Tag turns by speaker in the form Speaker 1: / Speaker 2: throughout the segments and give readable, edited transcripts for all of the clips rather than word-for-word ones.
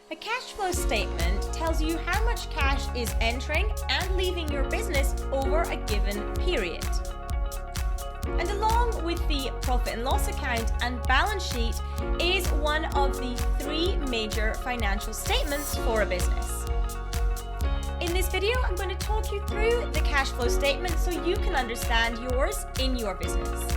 Speaker 1: A cash flow statement tells you how much cash is entering and leaving your business over a given period. And along with the profit and loss account and balance sheet is one of the three major financial statements for a business. In this video, I'm going to talk you through the cash flow statement so you can understand yours in your business.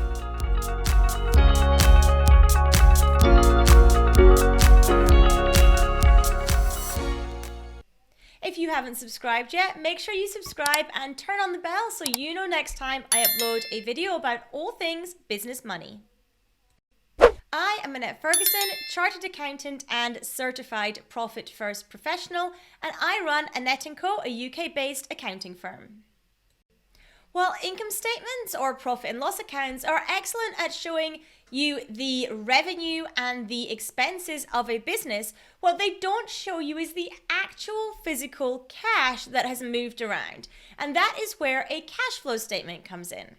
Speaker 1: If you haven't subscribed yet, make sure you subscribe and turn on the bell so you know next time I upload a video about all things business money. I am Annette Ferguson, Chartered Accountant and Certified Profit First Professional, and I run Annette & Co, a UK-based accounting firm. While income statements or profit and loss accounts are excellent at showing you the revenue and the expenses of a business, what they don't show you is the actual physical cash that has moved around. And that is where a cash flow statement comes in.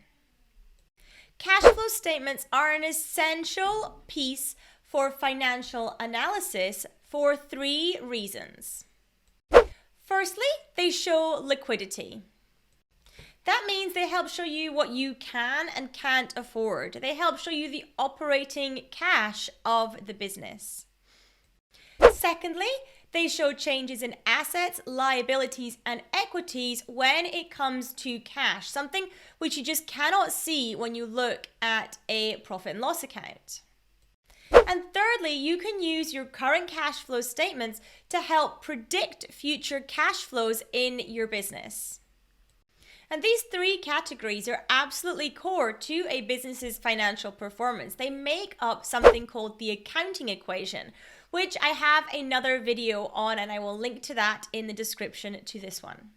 Speaker 1: Cash flow statements are an essential piece for financial analysis for three reasons. Firstly, they show liquidity. That means they help show you what you can and can't afford. They help show you the operating cash of the business. Secondly, they show changes in assets, liabilities, and equities when it comes to cash, something which you just cannot see when you look at a profit and loss account. And thirdly, you can use your current cash flow statements to help predict future cash flows in your business. And these three categories are absolutely core to a business's financial performance. They make up something called the accounting equation, which I have another video on, and I will link to that in the description to this one,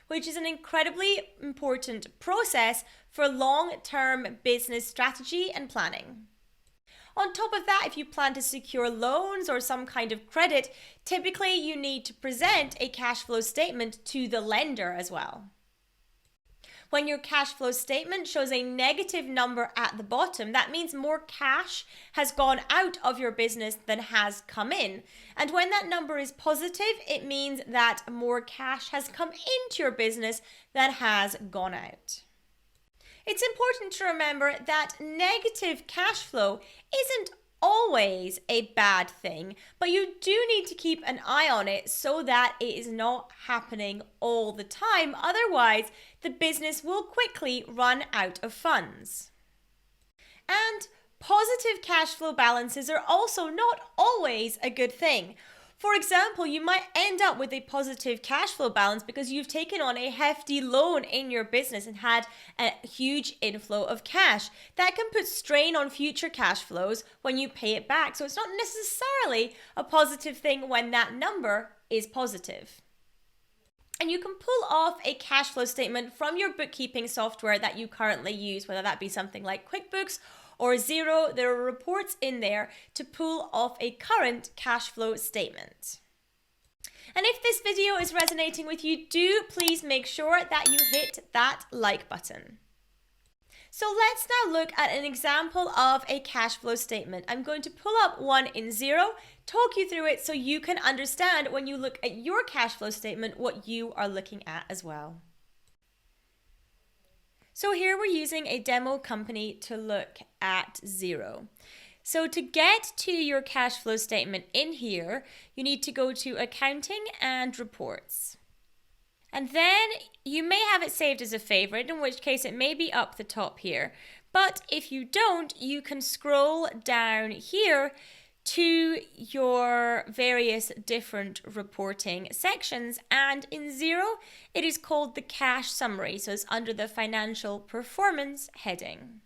Speaker 1: which is an incredibly important process for long-term business strategy and planning. On top of that, if you plan to secure loans or some kind of credit, typically you need to present a cash flow statement to the lender as well. When your cash flow statement shows a negative number at the bottom, that means more cash has gone out of your business than has come in. And when that number is positive, it means that more cash has come into your business than has gone out. It's important to remember that negative cash flow isn't always a bad thing, but you do need to keep an eye on it so that it is not happening all the time. Otherwise, the business will quickly run out of funds. And positive cash flow balances are also not always a good thing. For example, you might end up with a positive cash flow balance because you've taken on a hefty loan in your business and had a huge inflow of cash. That can put strain on future cash flows when you pay it back. So it's not necessarily a positive thing when that number is positive. And you can pull off a cash flow statement from your bookkeeping software that you currently use, whether that be something like QuickBooks or Xero. There are reports in there to pull off a current cash flow statement. And if this video is resonating with you, do please make sure that you hit that like button. So let's now look at an example of a cash flow statement. I'm going to pull up one in Xero, talk you through it so you can understand when you look at your cash flow statement what you are looking at as well. So here we're using a demo company to look at Xero. So to get to your cash flow statement in here, you need to go to Accounting and Reports. And then you may have it saved as a favorite, in which case it may be up the top here. But if you don't, you can scroll down here to your various different reporting sections, and in Xero it is called the cash summary, so it's under the financial performance heading.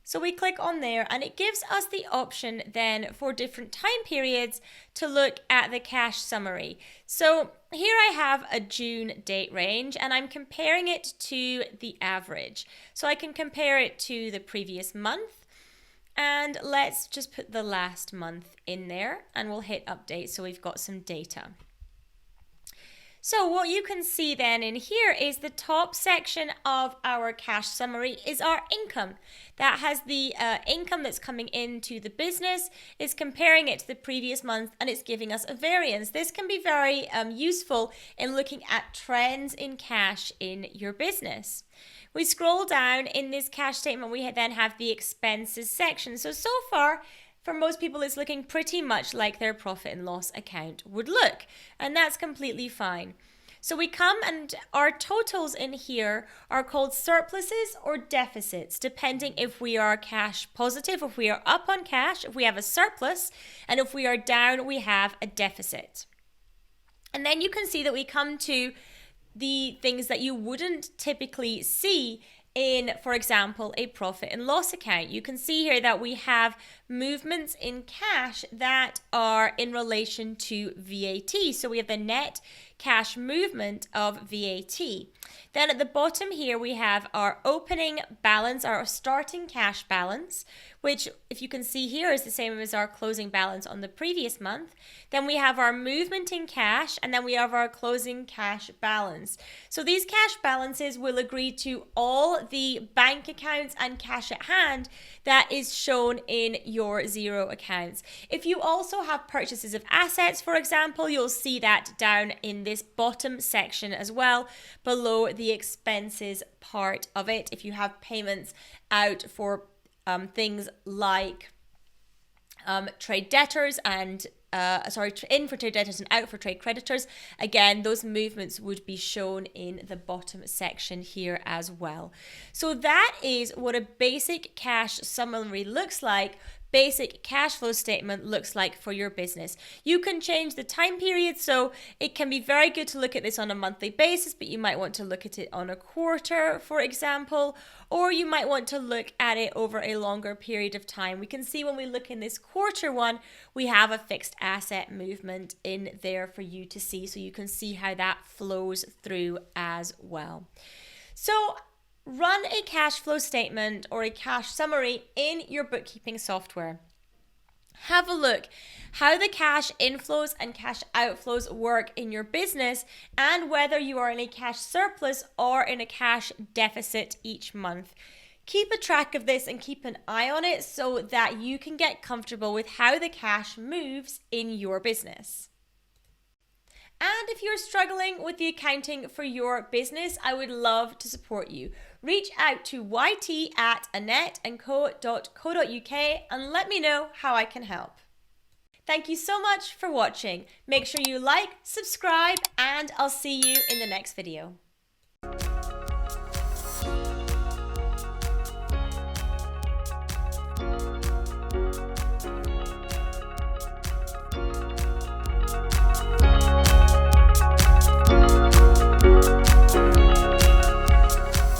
Speaker 1: So we click on there and it gives us the option then for different time periods to look at the cash summary. So here I have a June date range and I'm comparing it to the average. So I can compare it to the previous month, and let's just put the last month in there and we'll hit update so we've got some data. So what you can see then in here is the top section of our cash summary is our income. That has the income that's coming into the business, is comparing it to the previous month, and it's giving us a variance. This can be very useful in looking at trends in cash in your business. We scroll down in this cash statement, we then have the expenses section. So far, for most people, it's looking pretty much like their profit and loss account would look, and that's completely fine. So we come and our totals in here are called surpluses or deficits, depending if we are cash positive, if we are up on cash, if we have a surplus, and if we are down, we have a deficit. And then you can see that we come to the things that you wouldn't typically see in, for example, a profit and loss account. You can see here that we have movements in cash that are in relation to VAT. So we have the net cash movement of VAT. Then at the bottom here, we have our opening balance, our starting cash balance, which, if you can see here, is the same as our closing balance on the previous month. Then we have our movement in cash, and then we have our closing cash balance. So these cash balances will agree to all the bank accounts and cash at hand that is shown in your Xero accounts. If you also have purchases of assets, for example, you'll see that down in this bottom section as well, below the expenses part of it. If you have payments out for things like trade debtors and in for trade debtors and out for trade creditors, again, those movements would be shown in the bottom section here as well. So that is what a basic cash summary looks like. Basic cash flow statement looks like for your business. You can change the time period, so it can be very good to look at this on a monthly basis, but you might want to look at it on a quarter, for example, or you might want to look at it over a longer period of time. We can see when we look in this quarter one, we have a fixed asset movement in there for you to see, so you can see how that flows through as well. So run a cash flow statement or a cash summary in your bookkeeping software. Have a look how the cash inflows and cash outflows work in your business and whether you are in a cash surplus or in a cash deficit each month. Keep a track of this and keep an eye on it so that you can get comfortable with how the cash moves in your business. And if you're struggling with the accounting for your business, I would love to support you. Reach out to yt@annetteandco.co.uk and let me know how I can help. Thank you so much for watching. Make sure you like, subscribe, and I'll see you in the next video.